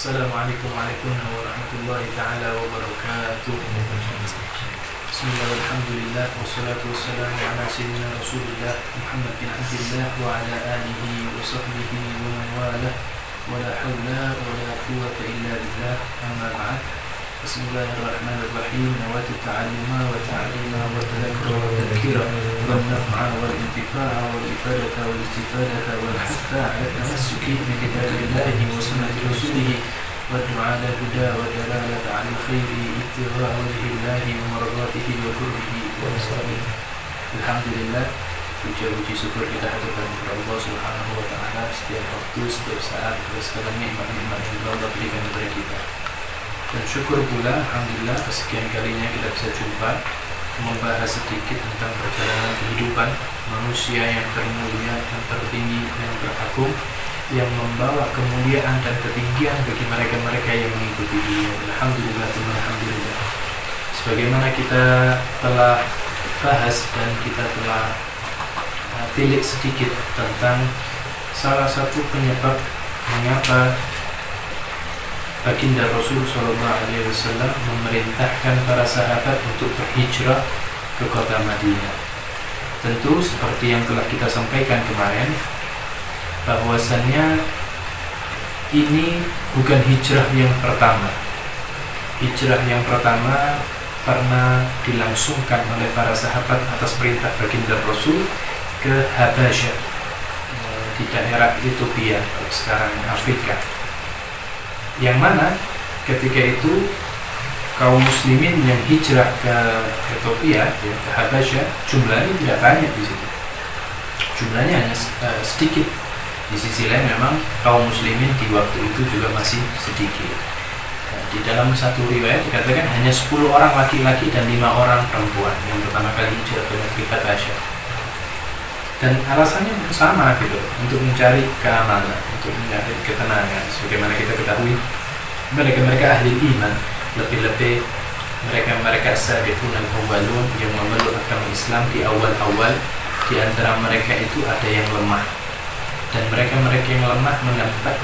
Assalamualaikum warahmatullahi ta'ala wabarakatuh. Bismillah walhamdulillah wassalatu wassalamu ala sayyidina Rasulillah Muhammad bin Abdillah wa ala alihi wa sahbihi wa man walah wa la hawla wa la quwwata illa billah, amma ba'd. Bismillahirrahmanirrahim. Nawaitu ta'alluma wa ta'lima wa tadhakkura wa tadhkira wa naf'a wa intifa'a wa ifadata wa istifadata wa hatta ala tamassuki bi kitabillahi wa sunnati rasulih wa du'a ala huda wa dalalata ala khairi ittiba'a wajhillahi wa maradatihi wa qurbihi wa nasrihi. Alhamdulillah, puji syukur kita haturkan kepada Allah Subhanahu wa taala setiap waktu, setiap saat, atas segala nikmat-nikmat yang Allah berikan kepada kita. Dan syukur pula, alhamdulillah, kesekian kalinya kita bisa jumpa membahas sedikit tentang perjalanan kehidupan manusia yang termulia, yang tertinggi, yang teragung, yang membawa kemuliaan dan ketinggian bagi mereka-mereka yang mengikuti dia. Alhamdulillah, alhamdulillah. Sebagaimana kita telah bahas dan kita telah tilik sedikit tentang salah satu penyebab mengapa Baginda Rasul SAW memerintahkan para sahabat untuk berhijrah ke kota Madinah. Tentu seperti yang telah kita sampaikan kemarin, bahwasannya ini bukan hijrah yang pertama. Hijrah yang pertama pernah dilangsungkan oleh para sahabat atas perintah Baginda Rasul ke Habasyah, di daerah Ethiopia, sekarang Afrika. Yang mana ketika itu kaum muslimin yang hijrah ke Ethiopia, ke Habasyah, jumlahnya tidak banyak di situ. Jumlahnya hanya sedikit. Di sisi lain memang kaum muslimin di waktu itu juga masih sedikit. Di dalam satu riwayat dikatakan hanya 10 orang laki-laki dan 5 orang perempuan yang pertama kali hijrah ke negeri Habasyah. Dan alasannya sama gitu, untuk mencari keamanan, untuk mencari ketenangan. Sebagaimana kita ketahui, mereka-mereka ahli iman, lebih-lebih mereka-mereka sabiqun al-awwalun yang memeluk agama Islam di awal-awal. Di antara mereka itu ada yang lemah, dan mereka-mereka yang lemah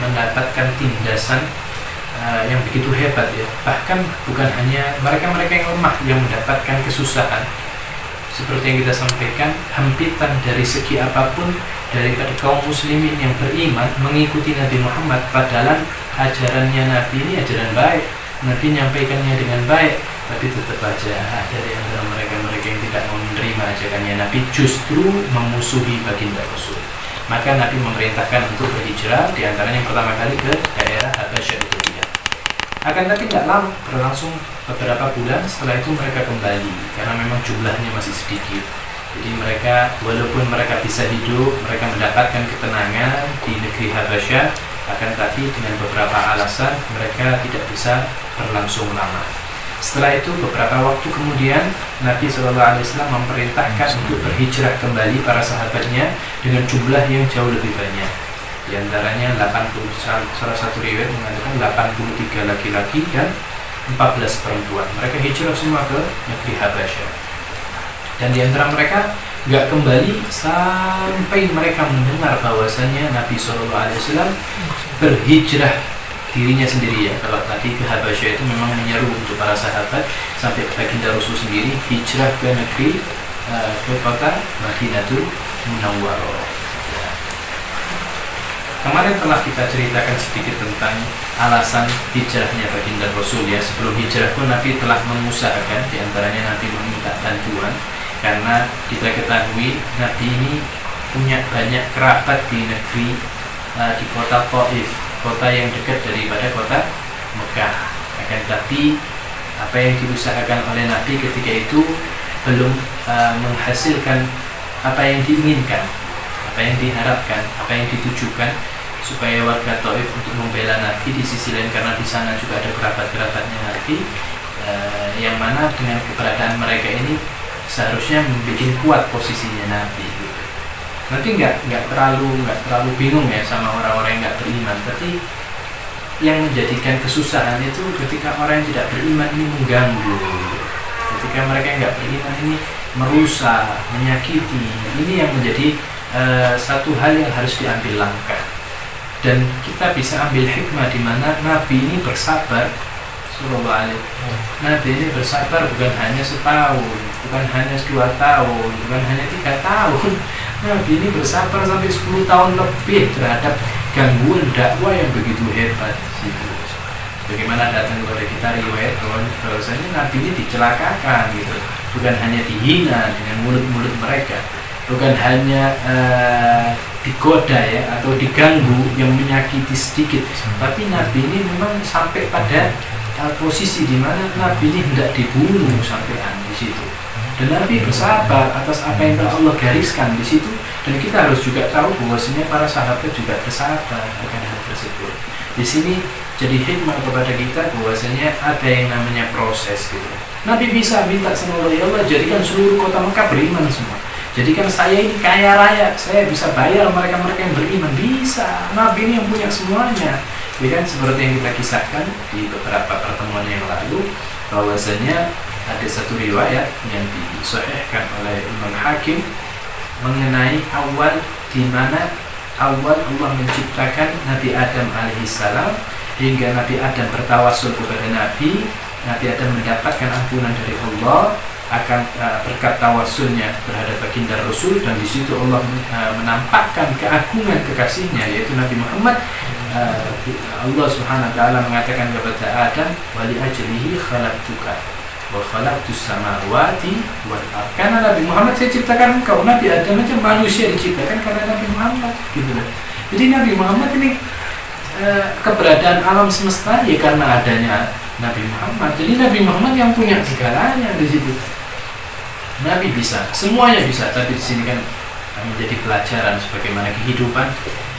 mendapatkan tindasan yang begitu hebat ya. Bahkan bukan hanya mereka-mereka yang lemah yang mendapatkan kesusahan. Seperti yang kita sampaikan, hempitan dari segi apapun daripada kaum muslimin yang beriman mengikuti Nabi Muhammad, padahal ajarannya Nabi ini ajaran baik, Nabi menyampaikannya dengan baik, tapi tetap aja ada di antara mereka-mereka yang tidak menerima ajarannya Nabi, justru memusuhi baginda Rasul. Maka Nabi memerintahkan untuk berhijrah, di antaranya yang pertama kali ke daerah Habasyah itu dia. Akan tapi tidak lama, berlangsung beberapa bulan, setelah itu mereka kembali karena memang jumlahnya masih sedikit. Jadi mereka, walaupun mereka bisa hidup, mereka mendapatkan ketenangan di negeri Habasyah, akan tapi dengan beberapa alasan mereka tidak bisa berlangsung lama. Setelah itu beberapa waktu kemudian Nabi SAW memerintahkan untuk berhijrah kembali para sahabatnya dengan jumlah yang jauh lebih banyak. Di antaranya 80, salah satu riwayat mengatakan 83 laki-laki dan 14 perempuan. Mereka hijrah semua ke negeri Habasyah. Dan di antara mereka nggak kembali sampai mereka mendengar bahwasannya Nabi SAW berhijrah dirinya sendiri ya. Kalau tadi ke Habasyah itu memang menyeru untuk para sahabat, sampai baginda Rasul sendiri hijrah ke negeri ke kota Madinatul Munawwarah. Kemarin telah kita ceritakan sedikit tentang alasan hijrahnya baginda Rasul ya. Sebelum hijrah pun Nabi telah mengusahakan, diantaranya Nabi meminta bantuan, karena kita ketahui Nabi ini punya banyak kerabat di negeri di kota Taif, kota yang dekat daripada kota Mekah. Akan tapi apa yang diusahakan oleh Nabi ketika itu belum menghasilkan apa yang diinginkan, apa yang diharapkan, apa yang ditujukan, supaya warga Taif untuk membela Nabi. Di sisi lain karena di sana juga ada kerabat-kerabatnya Nabi, yang mana dengan keberadaan mereka ini seharusnya membuat kuat posisinya Nabi. Nanti nggak terlalu bingung ya sama orang-orang yang nggak beriman. Tapi yang menjadikan kesusahan itu ketika orang yang tidak beriman ini mengganggu, ketika mereka yang nggak beriman ini merusak, menyakiti. Ini yang menjadi satu hal yang harus diambil langkah. Dan kita bisa ambil hikmah di mana Nabi ini bersabar. Sallallahu alaihi. Nabi ini bersabar bukan hanya setahun, bukan hanya 2 tahun, bukan hanya 3 tahun. Nabi ini bersabar sampai 10 tahun lebih terhadap gangguan dakwah yang begitu hebat. Bagaimana datang kepada kita riwayat bahwasanya Nabi ini dicelakakan gitu, bukan hanya dihina dengan mulut-mulut mereka, bukan hanya digoda ya atau diganggu yang menyakiti sedikit, tapi Nabi ini memang sampai pada posisi di mana Nabi ini hendak dibunuh sampean di situ. Dan Nabi bersabar atas apa yang telah Allah gariskan di situ. Dan kita harus juga tahu bahwasanya para sahabat juga bersabar akan hal tersebut. Di sini jadi hikmah kepada kita bahwasanya ada yang namanya proses gitu. Nabi bisa minta sama Allah, ya Allah jadikan seluruh kota Mekah beriman semua. Jadikan saya ini kaya raya, saya bisa bayar mereka-mereka yang beriman. Bisa. Nabi ini yang punya semuanya. Ya kan, seperti yang kita kisahkan di beberapa pertemuan yang lalu, bahwasanya ada satu riwayat yang disahihkan oleh Imam Hakim mengenai awal di mana awal Allah menciptakan Nabi Adam alaihissalam hingga Nabi Adam bertawasul kepada Nabi Adam mendapatkan ampunan dari Allah akan berkat tawasulnya terhadap baginda Rasul, dan di situ Allah menampakkan keagungan kekasihnya yaitu Nabi Muhammad. Allah Subhanahu wa taala mengatakan kepada Adam, "Wa li ajlihi khalaqtuka wa khalaqtus samawati wal ardh." Karena Nabi Muhammad saya ciptakan engkau. Nabi Adam aja manusia diciptakan karena Nabi Muhammad gitu loh. Jadi Nabi Muhammad ini keberadaan alam semesta ya karena adanya Nabi Muhammad. Jadi Nabi Muhammad yang punya segalanya di situ. Nabi bisa, semuanya bisa, tapi di sini kan menjadi pelajaran sebagaimana kehidupan.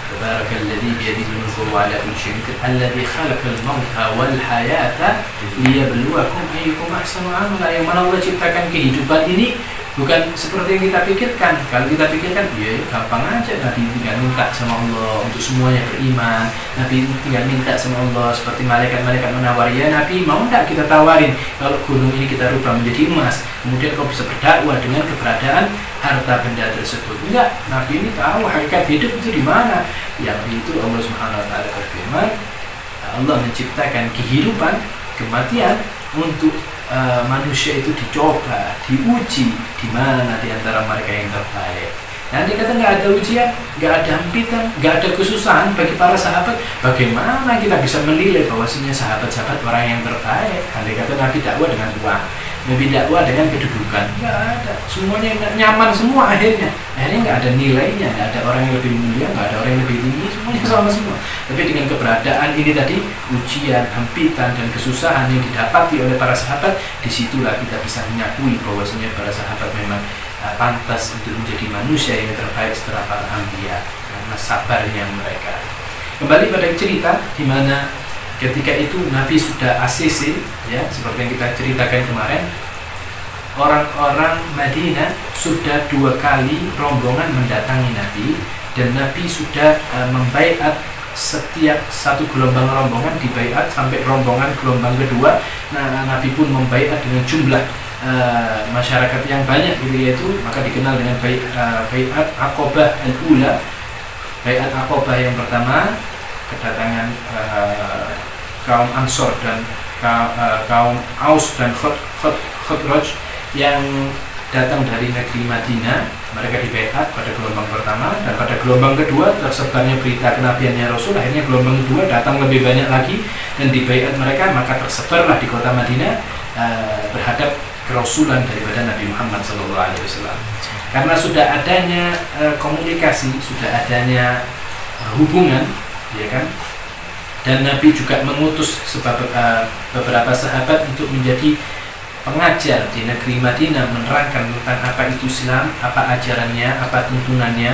Tabarakalladzi biyadihi mulku wa ala kulli syai'in qadir alladzi khalaqal mauta wal hayata liyabluwakum ayyukum ahsanu amala. Yang mana Allah ciptakan kehidupan ini bukan seperti yang kita pikirkan. Kalau kita pikirkan, ya gampang aja. Nabi tinggal minta sama Allah untuk semuanya beriman. Nabi tinggal minta sama Allah seperti malaikat-malaikat menawari, ya Nabi mau tidak kita tawarin kalau gunung ini kita rubah menjadi emas, kemudian kau bisa berdakwah dengan keberadaan harta benda tersebut. Enggak, Nabi ini tahu hakikat hidup itu di mana. Yang itu Allah Subhanahu wa taala berfirman, Allah menciptakan kehidupan, kematian untuk manusia itu dicoba, diuji di mana di antara mereka yang terbaik. Nanti kata nggak ada ujian, nggak ada hempitan, nggak ada kesusahan bagi para sahabat. Bagaimana kita bisa menilai bahwasanya sahabat-sahabat orang yang terbaik? Nanti kata Nabi dakwah dengan uang, Nabi dakwah dengan kedudukan, nggak ada. Semuanya nyaman semua akhirnya. Akhirnya nggak ada nilainya, nggak ada orang yang lebih mulia, nggak ada orang yang lebih tinggi, semuanya sama semua. Tapi dengan keberadaan ini tadi, ujian, hempitan dan kesusahan yang didapati oleh para sahabat, disitulah kita bisa menyakui bahwasanya para sahabat memang pantas untuk menjadi manusia yang terbaik setelah para anbiya karena sabarnya mereka. Kembali pada cerita di mana ketika itu Nabi sudah ACC, ya seperti yang kita ceritakan kemarin, orang-orang Madinah sudah 2 kali rombongan mendatangi Nabi, dan Nabi sudah membaiat setiap satu gelombang rombongan dibaiat sampai rombongan gelombang kedua. Nah, Nabi pun membaiat dengan jumlah masyarakat yang banyak gitu, yaitu maka dikenal dengan baiat Aqabah al-Ula. Baiat Aqabah yang pertama, kedatangan kaum Ansor dan kaum Aus dan Khadraj yang datang dari negeri Madinah. Mereka dibaiat pada gelombang pertama, dan pada gelombang kedua tersebarnya berita kenabiannya Rasul. Akhirnya gelombang kedua datang lebih banyak lagi dan dibaiat mereka, maka tersebarlah di kota Madinah berhadap kerasulan daripada Nabi Muhammad SAW. Karena sudah adanya komunikasi, sudah adanya hubungan, ya kan? Dan Nabi juga mengutus beberapa sahabat untuk menjadi pengajar di negeri Madinah, menerangkan tentang apa itu Islam, apa ajarannya, apa tuntunannya.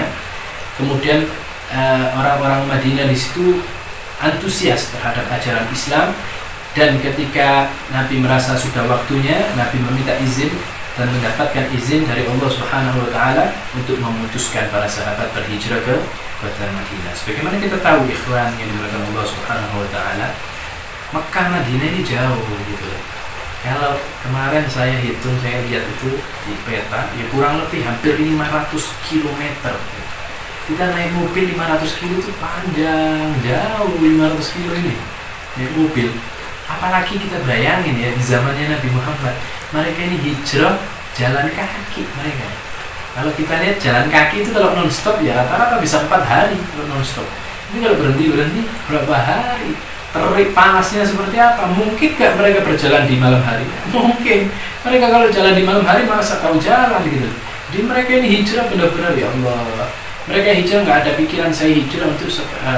Kemudian orang-orang Madinah di situ antusias terhadap ajaran Islam. Dan ketika Nabi merasa sudah waktunya, Nabi meminta izin dan mendapatkan izin dari Allah Subhanahu wa taala untuk memutuskan para sahabat berhijrah ke kota Madinah. Sebagaimana kita tahu ikhwan yang dimuliakan Allah Subhanahu wa taala, Mekah Madinah ini jauh gitu. Kalau kemarin saya hitung, saya lihat itu di peta, ya kurang lebih hampir 500 km. Kita naik mobil 500 kilo itu panjang, jauh 500 kilo ini naik mobil. Apalagi kita bayangin ya, di zamannya Nabi Muhammad, mereka ini hijrah jalan kaki mereka. Kalau kita lihat jalan kaki itu kalau non-stop ya rata-rata bisa 4 hari kalau non-stop. Ini kalau berhenti berapa hari? Terik panasnya seperti apa? Mungkin gak mereka berjalan di malam hari? Mungkin. Mereka kalau jalan di malam hari masa tahu jalan gitu. Jadi mereka ini hijrah benar-benar, ya Allah. Mereka hijrah nggak ada pikiran saya hijrah untuk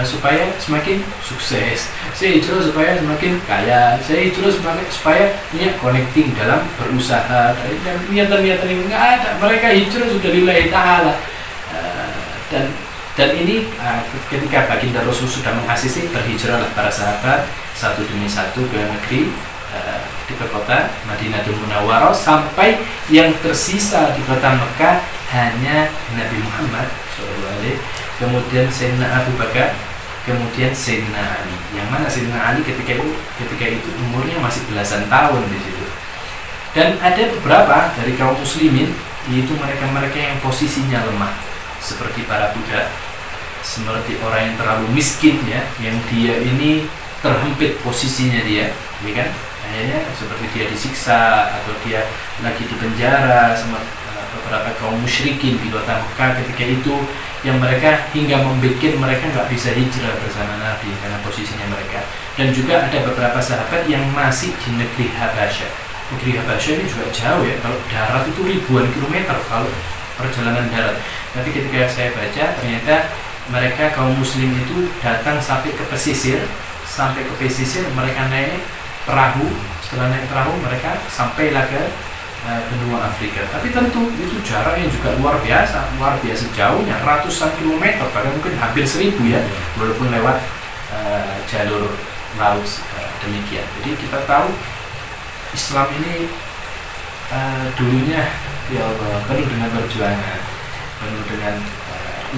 supaya semakin sukses. Saya hijrah supaya semakin kaya. Saya hijrah supaya punya connecting dalam berusaha. Dan niatan-niatan ini nggak ada. Mereka hijrah sudah lillahi ta'ala. Dan ini ketika baginda Rasul sudah mengasisi, berhijrahlah para sahabat satu demi satu ke negeri di kota Madinatul Munawwarah, sampai yang tersisa di kota Mekah hanya Nabi Muhammad SAW, kemudian Sayyidina Abu Bakar, kemudian Sayyidina Ali. Yang mana Sayyidina Ali ketika itu umurnya masih belasan tahun di situ. Dan ada beberapa dari kaum muslimin, yaitu mereka-mereka yang posisinya lemah, seperti para budak, seperti orang yang terlalu miskin ya, yang dia ini terhempit posisinya dia, ya kan? Akhirnya seperti dia disiksa atau dia lagi di penjara sama beberapa kaum musyrikin di kota Mekah ketika itu, yang mereka hingga membuat mereka nggak bisa hijrah bersama Nabi karena posisinya mereka. Dan juga ada beberapa sahabat yang masih di negeri Habasyah. Negeri Habasyah ini juga jauh ya, kalau darat itu ribuan kilometer kalau perjalanan darat. Tapi ketika saya baca, ternyata mereka kaum muslim itu datang sampai ke pesisir, mereka naik perahu. Setelah naik perahu mereka sampailah ke benua Afrika. Tapi tentu itu jaraknya juga luar biasa jauhnya, ratusan kilometer, bahkan mungkin hampir 1000 ya, walaupun lewat jalur laut demikian. Jadi kita tahu Islam ini dulunya, ya Allah, penuh dengan perjuangan, penuh dengan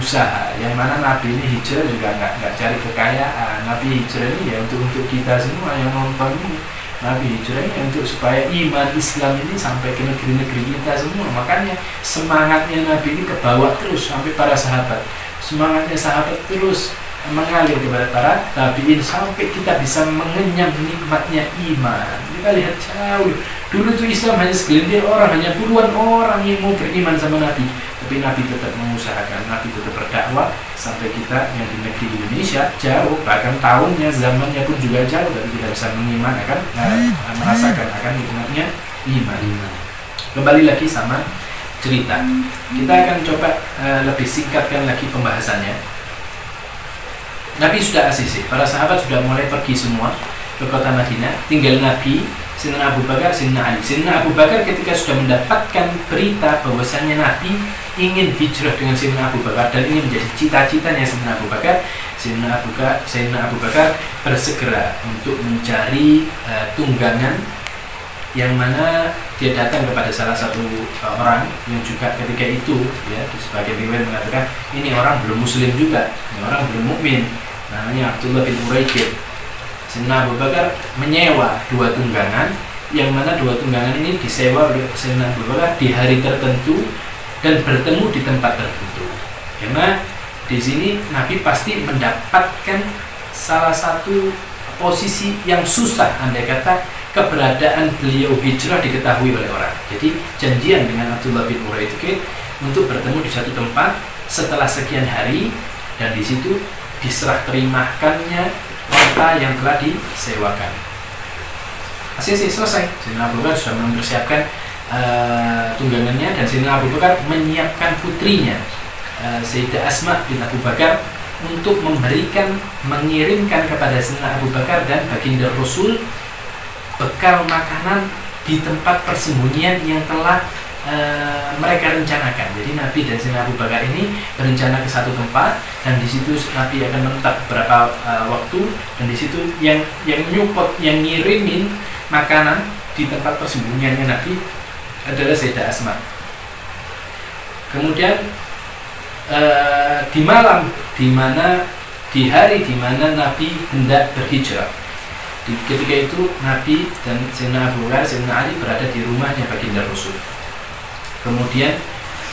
usaha. Yang mana Nabi ini hijrah juga nggak cari kekayaan. Nabi hijrah ini ya untuk kita semua yang nonton ini. Nabi hijrah ini untuk supaya iman Islam ini sampai ke negeri-negeri kita semua. Makanya semangatnya Nabi ini kebawa terus sampai para sahabat. Semangatnya sahabat terus mengalir kepada para tabiin sampai kita bisa mengenyam nikmatnya iman. Kita lihat jauh. Dulu itu Islam hanya segelintir orang, hanya puluhan orang yang mau beriman sama Nabi. Tapi Nabi tetap mengusahakan, Nabi tetap berdakwah sampai kita yang di negeri Indonesia jauh, bahkan tahunnya, zamannya pun juga jauh, tapi kita bisa mengiman akan merasakan akan nikmatnya iman. Kembali lagi sama cerita. Kita akan coba lebih singkatkan lagi pembahasannya. Nabi sudah asisi, para sahabat sudah mulai pergi semua ke kota Madinah, tinggal Nabi, Sayyidina Abu Bakar, Sayyidina Ali. Sayyidina Abu Bakar ketika sudah mendapatkan berita bahwasannya Nabi ingin hijrah dengan Sayyidina Abu Bakar dan ini menjadi cita-citanya Sayyidina Abu Bakar, Sayyidina Abu Bakar bersegera untuk mencari tunggangan, yang mana dia datang kepada salah satu orang yang juga ketika itu ya, sebagai riwayat mengatakan ini orang belum muslim juga, ini orang belum mukmin, namanya Abdullah bin Uraikid. Sayyidina Abu Bakar menyewa 2 tunggangan, yang mana 2 tunggangan ini disewa oleh Sayyidina Abu Bakar di hari tertentu dan bertemu di tempat tertentu. Karena di sini Nabi pasti mendapatkan salah satu posisi yang susah, andai kata keberadaan beliau hijrah diketahui oleh orang. Jadi janjian dengan Abdullah bin Uraikid untuk bertemu di satu tempat setelah sekian hari, dan di situ diserah terimakannya kota yang telah disewakan. Asisi selesai. Sayyidina Abu Bakar sudah mempersiapkan tunggangannya, dan Sayyidina Abu Bakar menyiapkan putrinya Sayyidah Asma bin Abu Bakar untuk mengirimkan kepada Sayyidina Abu Bakar dan baginda Rasul bekal makanan di tempat persembunyian yang telah mereka rencanakan. Jadi Nabi dan Sayyidina Abu Bakar ini berencana ke satu tempat, dan di situ Nabi akan menetap beberapa waktu, dan di situ yang ngirimin makanan di tempat persembunyiannya Nabi adalah Sayyidah Asma. Kemudian di hari di mana Nabi hendak berhijrah, ketika itu Nabi dan Sayyidina Abu Bakar, Sayyidina Ali berada di rumahnya baginda Rasul. Kemudian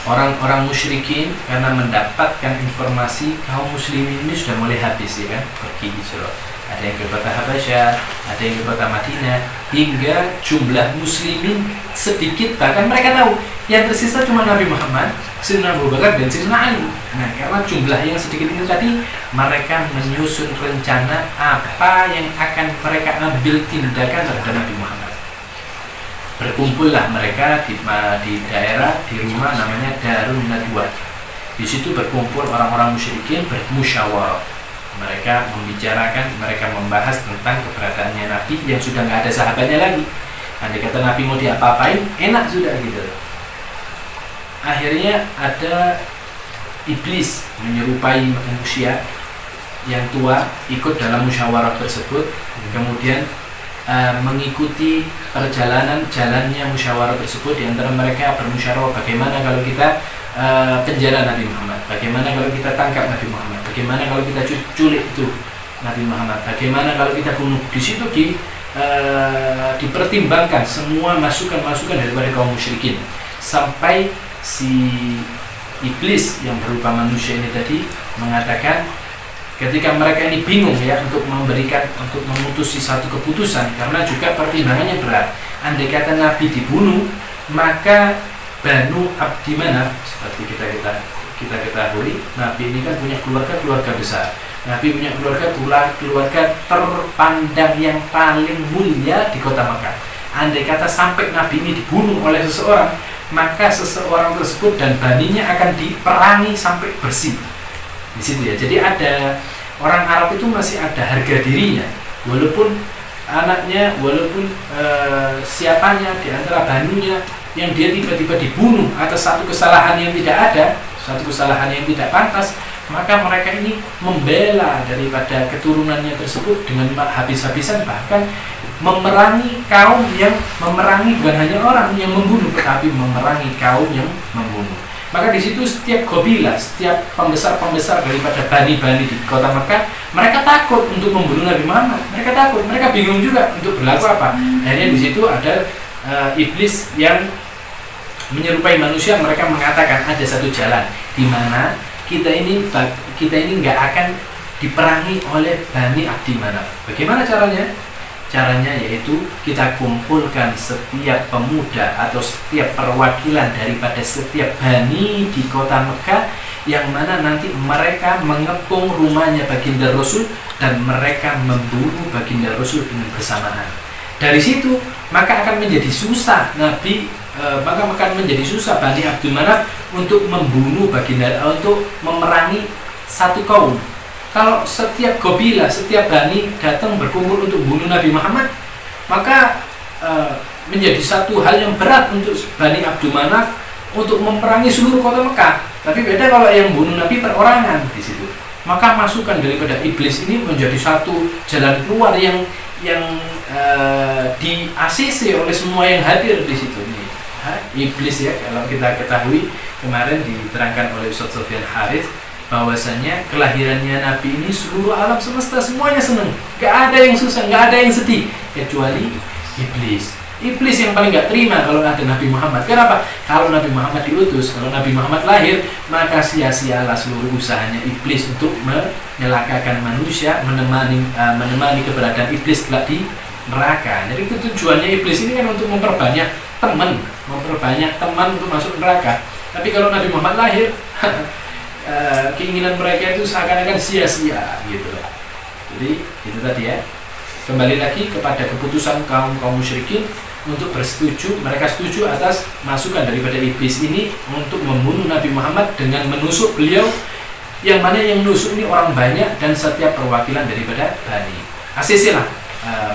Orang-orang musyrikin karena mendapatkan informasi kaum muslimin ini sudah mulai habis ya kan, pergi hijrah. Ada yang ke kota Habasyah, ada yang ke kota Madinah, hingga jumlah muslimin sedikit, bahkan mereka tahu yang tersisa cuma Nabi Muhammad, Sayyidina Abu Bakar dan Sayyidina Ali. Nah, karena jumlah yang sedikit ini tadi, mereka menyusun rencana apa yang akan mereka ambil tindakan terhadap Nabi Muhammad. Berkumpullah mereka di daerah, di rumah namanya Darun Nadwa. Di situ berkumpul orang-orang musyrikin bermusyawarah. Mereka membicarakan, mereka membahas tentang keberadaannya Nabi yang sudah nggak ada sahabatnya lagi. Andai kata Nabi mau diapa-apain, enak sudah gitu. Akhirnya ada iblis menyerupai manusia yang tua ikut dalam musyawarah tersebut, kemudian mengikuti perjalanan jalannya musyawarah tersebut. Di antara mereka bermusyawarah bagaimana kalau kita penjara Nabi Muhammad, bagaimana kalau kita tangkap Nabi Muhammad, bagaimana kalau kita culik itu Nabi Muhammad, bagaimana kalau kita bunuh. Di situ dipertimbangkan semua masukan-masukan daripada kaum musyrikin, sampai si iblis yang berupa manusia ini tadi mengatakan, ketika mereka ini bingung ya untuk memutusi satu keputusan, karena juga pertimbangannya berat. Andai kata Nabi dibunuh, maka Banu Abdi Manaf, seperti kita ketahui, Nabi ini kan punya keluarga besar. Nabi punya keluarga terpandang yang paling mulia di kota Makkah. Andai kata sampai Nabi ini dibunuh oleh seseorang, maka seseorang tersebut dan baninya akan diperangi sampai bersih. Di situ ya. Jadi ada orang Arab itu masih ada harga dirinya, walaupun anaknya, walaupun siapanya di antara banunya yang dia tiba-tiba dibunuh atas satu kesalahan yang tidak ada, satu kesalahan yang tidak pantas, maka mereka ini membela daripada keturunannya tersebut dengan habis-habisan, bahkan memerangi kaum yang memerangi, bukan hanya orang yang membunuh, tetapi memerangi kaum yang membunuh. Maka di situ setiap kabilah, setiap pembesar-pembesar daripada bani-bani di kota Mekah, mereka takut untuk membunuh Nabi Muhammad. Mereka takut, mereka bingung juga untuk berlaku apa. Akhirnya di situ ada iblis yang menyerupai manusia. Mereka mengatakan ada satu jalan di mana kita ini nggak akan diperangi oleh Bani Abdi Manaf. Bagaimana caranya? Caranya yaitu kita kumpulkan setiap pemuda atau setiap perwakilan daripada setiap bani di kota Mekah, yang mana nanti mereka mengepung rumahnya baginda Rasul dan mereka membunuh baginda Rasul dengan bersamaan. Dari situ maka akan menjadi susah maka akan menjadi susah Bani Abdul Manaf untuk membunuh baginda, untuk memerangi satu kaum. Kalau setiap kabilah, setiap bani datang berkumpul untuk bunuh Nabi Muhammad, maka menjadi satu hal yang berat untuk Bani Abdul Manaf untuk memerangi seluruh kota Mekah. Tapi beda kalau yang bunuh Nabi perorangan di situ. Maka masukan daripada iblis ini menjadi satu jalan keluar yang di-ACC oleh semua yang hadir di situ. Iblis ya, kalau kita ketahui kemarin diterangkan oleh Ustaz Sofyan Harith, bahwasanya kelahirannya Nabi ini seluruh alam semesta semuanya senang, gak ada yang susah, gak ada yang sedih, kecuali iblis. Iblis yang paling gak terima kalau ada Nabi Muhammad. Kenapa? Kalau Nabi Muhammad diutus, kalau Nabi Muhammad lahir, maka sia-sialah seluruh usahanya iblis untuk menyelakakan manusia, menemani keberadaan iblis kelak di neraka. Jadi itu tujuannya iblis ini kan untuk memperbanyak teman untuk masuk neraka. Tapi kalau Nabi Muhammad lahir, keinginan mereka itu seakan-akan sia-sia gitu. Jadi itu tadi ya, kembali lagi kepada keputusan kaum musyrikin untuk bersetuju. Mereka setuju atas masukan daripada iblis ini untuk membunuh Nabi Muhammad dengan menusuk beliau, yang mana yang menusuk ini orang banyak dan setiap perwakilan daripada Bani. ACC lah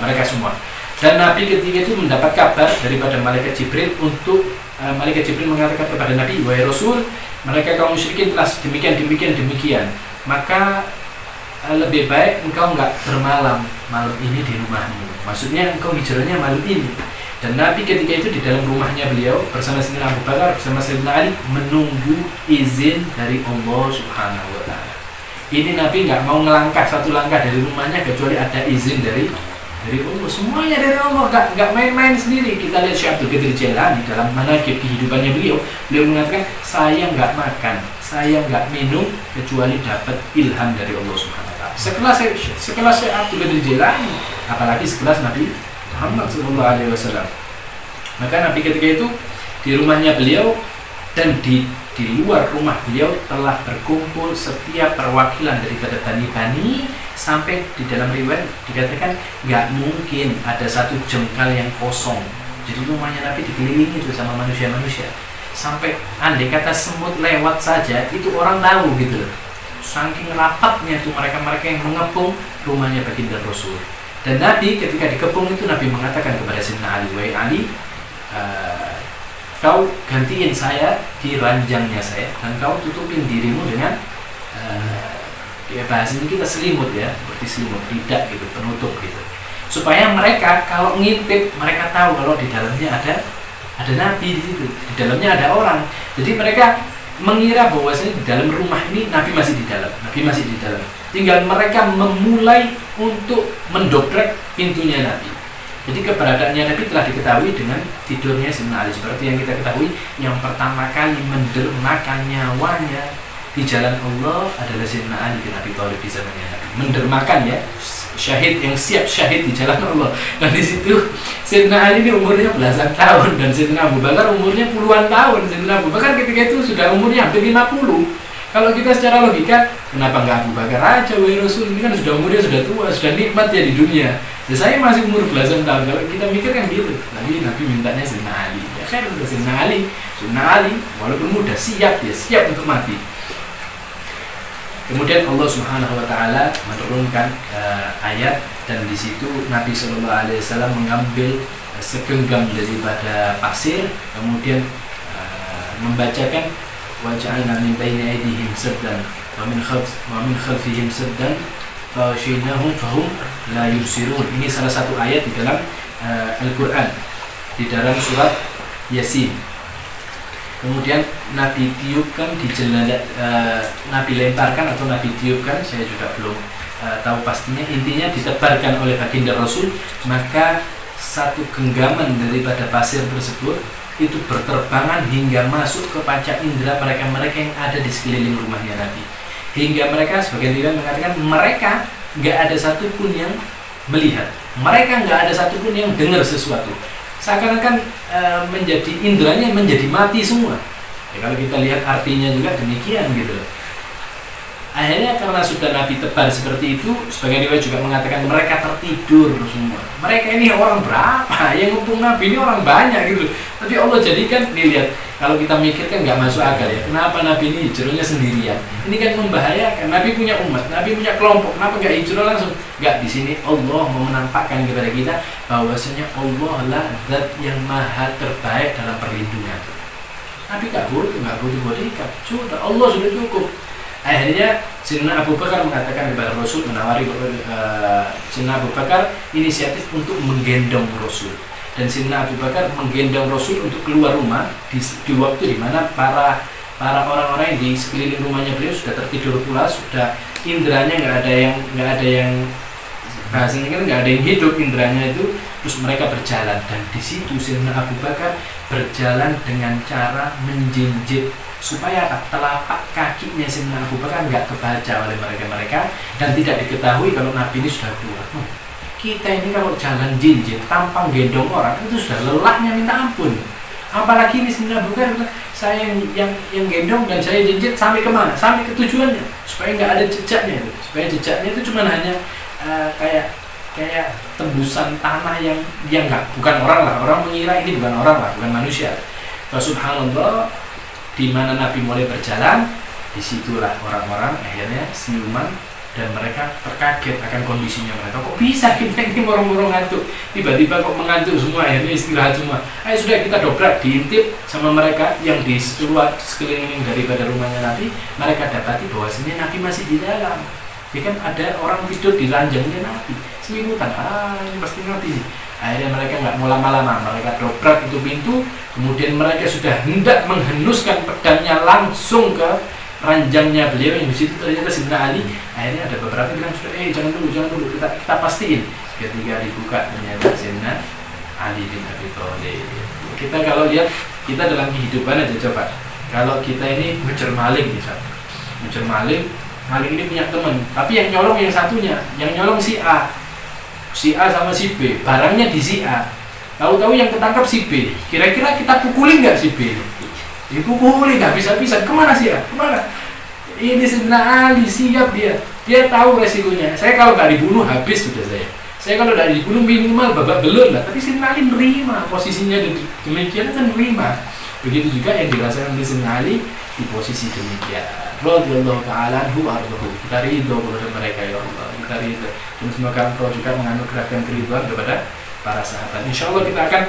mereka semua. Dan Nabi ketika itu mendapat kabar daripada malaikat Jibril untuk malaikat Jibril mengatakan kepada Nabi, wahai Rasul, mereka kaum musyrikin telah demikian, maka lebih baik engkau nggak bermalam malam ini di rumahmu. Maksudnya engkau hijrahnya malam ini. Dan Nabi ketika itu di dalam rumahnya beliau bersama Sayyidina Abu Bakar, bersama Sayyidina Ali, menunggu izin dari Allah Subhanahu wa Ta'ala. Ini Nabi nggak mau ngelangkah satu langkah dari rumahnya kecuali ada izin dari dari Allah, semuanya dari Allah, nggak main-main sendiri. Kita lihat Syekh Abdul Qadir Jailani dalam manaqib kehidupannya beliau mengatakan, saya nggak makan, saya nggak minum kecuali dapat ilham dari Allah Subhanahu Wa Taala. Sekelas Syekh Abdul Qadir Jailani, apalagi sekelas Nabi Muhammad SAW. Maka Nabi ketika itu di rumahnya beliau dan di luar rumah beliau telah berkumpul setiap perwakilan daripada bani-bani, sampai di dalam riwayat dikatakan nggak mungkin ada satu jengkal yang kosong. Jadi rumahnya Nabi dikelilingi itu sama manusia-manusia, sampai andai kata semut lewat saja itu orang tahu gitu loh. Saking rapatnya itu mereka-mereka yang mengepung rumahnya baginda Rasul. Dan Nabi ketika dikepung itu Nabi mengatakan kepada Sayyidina Ali, "Wahai Ali, kau gantiin saya di ranjangnya saya, dan kau tutupin dirimu dengan ya bahasa ini kita selimut ya, seperti selimut, tidak gitu, penutup gitu, supaya mereka kalau ngintip mereka tahu kalau di dalamnya ada Nabi di situ, di dalamnya ada orang. Jadi mereka mengira bahwasanya di dalam rumah ini Nabi masih di dalam, tinggal mereka memulai untuk mendobrak pintunya Nabi. Jadi keberadaannya Nabi telah diketahui dengan tidurnya Sayyidina Ali. Seperti yang kita ketahui, yang pertama kali mendermakan nyawanya di jalan Allah adalah Sayyidina Ali bin Abi Thalib di zamannya Nabi. Mendermakan ya, syahid yang siap syahid di jalan Allah. Dan di situ Sayyidina Ali ini umurnya belasan tahun, dan Sayyidina Abu Bakar umurnya puluhan tahun. Sayyidina Abu Bakar ketika itu sudah umurnya hampir 50. Kalau kita secara logika, kenapa nggak Abu Bakar aja, wahai Rasul, ini kan sudah umurnya sudah tua, sudah nikmat ya di dunia. Dan saya masih umur belasan tahun. Kalau kita mikir kan gitu. Tapi Nabi mintanya Sayyidina Ali. Ya kan udah Sayyidina Ali walaupun muda siap, dia siap untuk mati. Kemudian Allah Subhanahu Wa Taala menurunkan ayat, dan di situ Nabi Shallallahu Alaihi Wasallam mengambil segenggam daripada pasir, kemudian membacakan waja'alna min baini aydihim saddan wa min khalfihim saddan fa'ashaynahum fahum la yubsirun. Ini salah satu ayat di dalam Al-Qur'an, di dalam surat Yasin. Kemudian Nabi tiupkan di Nabi lemparkan atau Nabi tiupkan, saya juga belum tahu pastinya. Intinya ditebarkan oleh baginda Rasul, maka satu genggaman daripada pasir tersebut itu berterbangan hingga masuk ke panca indera mereka-mereka yang ada di sekeliling rumahnya Nabi. Hingga mereka, sebagian tidak mengatakan, mereka nggak ada satupun yang melihat, mereka nggak ada satupun yang dengar sesuatu. Seakan-akan menjadi inderanya menjadi mati semua. Ya, kalau kita lihat artinya juga demikian gitu. Akhirnya karena sudah Nabi tebar seperti itu, sebagian riwayat juga mengatakan mereka tertidur semua. Mereka ini orang berapa? Yang ngepung Nabi ini orang banyak gitu. Tapi Allah jadikan, nih lihat, kalau kita mikir kan nggak masuk akal ya. Kenapa Nabi ini hijrahnya sendirian? Ini kan membahayakan. Nabi punya umat, Nabi punya kelompok. Kenapa nggak hijrah langsung? Nggak, di sini Allah mau menampakkan kepada kita bahwasanya Allah lah zat yang maha terbaik dalam perlindungan. Nabi nggak butuh bodyguard. Sudah, Allah sudah cukup. Akhirnya Sayyidina Abu Bakar mengatakan kepada Rasul, menawari Sayyidina Abu Bakar inisiatif untuk menggendong Rasul. Dan Sayyidina Abu Bakar menggendong Rasul untuk keluar rumah di waktu di mana para orang-orang yang di sekeliling rumahnya beliau sudah tertidur pula, sudah inderanya nggak ada yang bahasanya kan nggak ada yang hidup inderanya itu. Terus mereka berjalan, dan di situ Sayyidina Abu Bakar berjalan dengan cara menjinjit supaya telapak kakinya Sayyidina Abu Bakar nggak kebaca oleh mereka dan tidak diketahui kalau Nabi ini sudah keluar. Kita ini kalau jalan jinjit tanpa gendong orang itu sudah lelahnya minta ampun. Apalagi ini Sayyidina Abu Bakar, saya yang gendong dan saya jinjit sampai kemana? Sampai ke tujuannya, supaya nggak ada jejaknya. Supaya jejaknya itu cuma hanya kayak tembusan tanah yang bukan orang lah. Orang mengira ini bukan orang lah, bukan manusia. Subhanallah, di mana Nabi mulai berjalan, disitulah orang-orang akhirnya siuman dan mereka terkaget akan kondisinya mereka. Kok bisa kita ini murung-murung ngantuk, tiba-tiba kok mengantuk semua, akhirnya istirahat semua. Ayo sudah, kita dobrak, diintip sama mereka yang di sekeliling daripada rumahnya Nabi. Mereka dapati bahwasanya Nabi masih di dalam. Ya kan ada orang tidur di ranjangnya Nabi, selimutan. Ini pasti Nabi. Akhirnya mereka nggak mau lama-lama, mereka dobrak itu pintu, kemudian mereka sudah hendak menghenuskan pedangnya langsung ke ranjangnya beliau yang di situ ternyata Sayyidina Ali. Akhirnya ada beberapa bilang sudah, jangan dulu, kita pastiin. Ketika dibuka ternyata Sayyidina Ali bin Abi Thalib. Kita kalau lihat kita dalam kehidupan aja coba. Kalau kita ini ngejar maling misalnya, ngejar maling ini punya teman, tapi yang nyolong yang satunya, yang nyolong si A sama si B, barangnya di si A. Tahu-tahu yang ketangkap si B. Kira-kira kita pukulin nggak si B? Dipukulin nggak bisa-bisa. Kemana si A? Kemana? Ini Sayyidina Ali siap dia tahu resikonya. Saya kalau nggak dibunuh habis sudah saya. Saya kalau nggak dibunuh minimal babak belur lah. Tapi Sayyidina Ali nerima posisinya demikian kan nerima. Begitu juga yang dirasakan oleh Sayyidina Ali di posisi demikian. Radhiyallahu ta'ala anhu ardahu. Kita ridho kepada mereka ya Allah. Kita ridho. Dan semoga Engkau juga menganugerahkan keridhaan kepada para sahabat. Insya Allah kita akan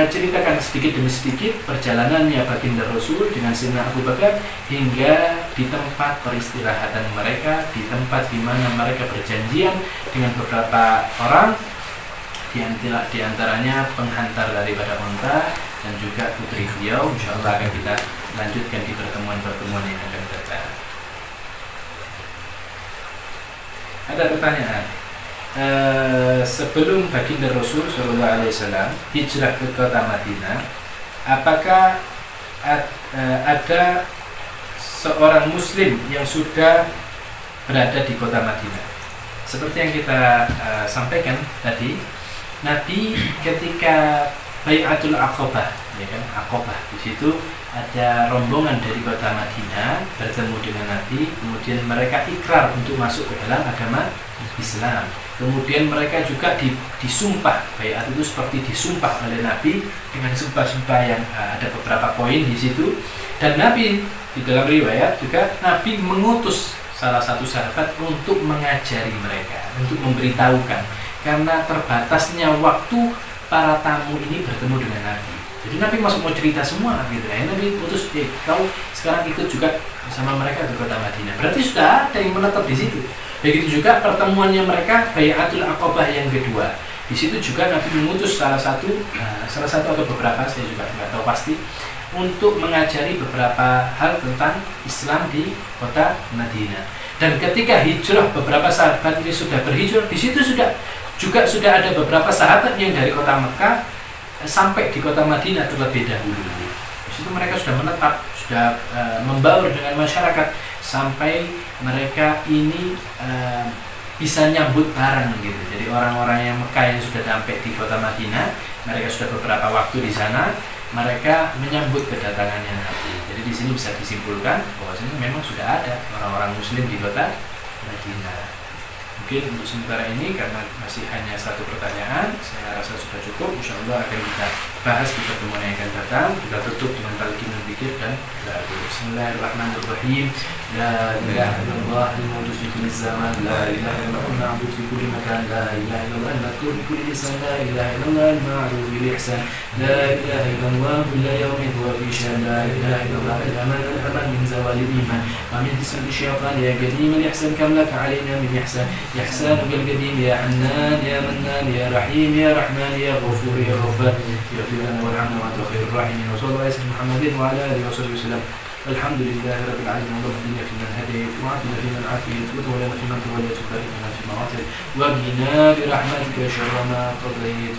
ceritakan sedikit demi sedikit perjalanannya baginda Rasul dengan Sayyidina Abu Bakar hingga di tempat peristirahatan mereka, di tempat di mana mereka berjanjian dengan beberapa orang, di antaranya penghantar daripada unta dan juga putri beliau. Insya Allah akan kita lanjutkan di pertemuan-pertemuan yang akan datang. Ada pertanyaan? Sebelum baginda Rasul SAW hijrah ke kota Madinah, apakah ada seorang Muslim yang sudah berada di kota Madinah? Seperti yang kita sampaikan tadi, Nabi ketika Bai'atul Aqabah, ya kan, Aqabah di situ ada rombongan dari kota Madinah bertemu dengan Nabi, kemudian mereka ikrar untuk masuk ke dalam agama Islam. Kemudian mereka juga disumpah, baiat itu seperti disumpah oleh Nabi dengan sumpah-sumpah yang ada beberapa poin di situ. Dan Nabi di dalam riwayat juga Nabi mengutus salah satu sahabat untuk mengajari mereka, untuk memberitahukan, karena terbatasnya waktu para tamu ini bertemu dengan Nabi. Jadi Nabi masuk mau cerita semua gitu. Nabi putus, kau sekarang ikut juga sama mereka ke kota Madinah. Berarti sudah ada yang menetap di situ. Begitu juga pertemuannya mereka Bai'atul Aqabah yang kedua. Di situ juga Nabi mengutus salah satu atau beberapa, saya juga nggak tahu pasti, untuk mengajari beberapa hal tentang Islam di kota Madinah. Dan ketika hijrah, beberapa sahabat ini sudah berhijrah. Di situ sudah ada beberapa sahabat yang dari kota Mekah sampai di kota Madinah terlebih dahulu. Di situ mereka sudah menetap, sudah membaur dengan masyarakat sampai mereka ini bisa nyambut bareng gitu. Jadi orang-orang yang Mekah yang sudah sampai di kota Madinah, mereka sudah beberapa waktu di sana, mereka menyambut kedatangannya Nabi. Jadi di sini bisa disimpulkan bahwa sini memang sudah ada orang-orang Muslim di kota Madinah. Mungkin untuk sementara ini karena masih hanya satu pertanyaan, saya rasa sudah cukup. Insya Allah akan kita bahas di pertemuan yang akan datang. Kita tutup dengan talqinul dzikir dan Bismillahirrahmanirrahim. La ilaha illallah al-mawjud fi kulli zaman, la ilaha illallah al-ma'bud fi kulli makan, la ilaha illallah al-maktub fi kulli lisan, la ilaha illallah al-ma'ruf bil ihsan, la ilaha illallah kulla yawmin huwa fi shan, la ilaha illallah al-aman min zawali iman, wa min hisbi syaitan ya qadim al-ihsan kam lak alaina min ihsan. إحسانك القديم يا حنان يا منان يا رحيم يا رحمن يا غفور يا غفار يغفر لنا وارحمنا وأنت خير الراحمين وصلى الله على سيدنا محمد وعلى آله وصحبه وسلم. الحمد لله رب العالمين اللهم اهدنا فيمن هديت وعافنا فيمن عافيت وتولنا فيمن توليت وبارك لنا فيما أعطيت وقنا برحمتك شر ما قضيت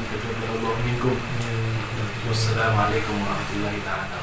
تقبل الله منكم والسلام عليكم ورحمة الله تعالى.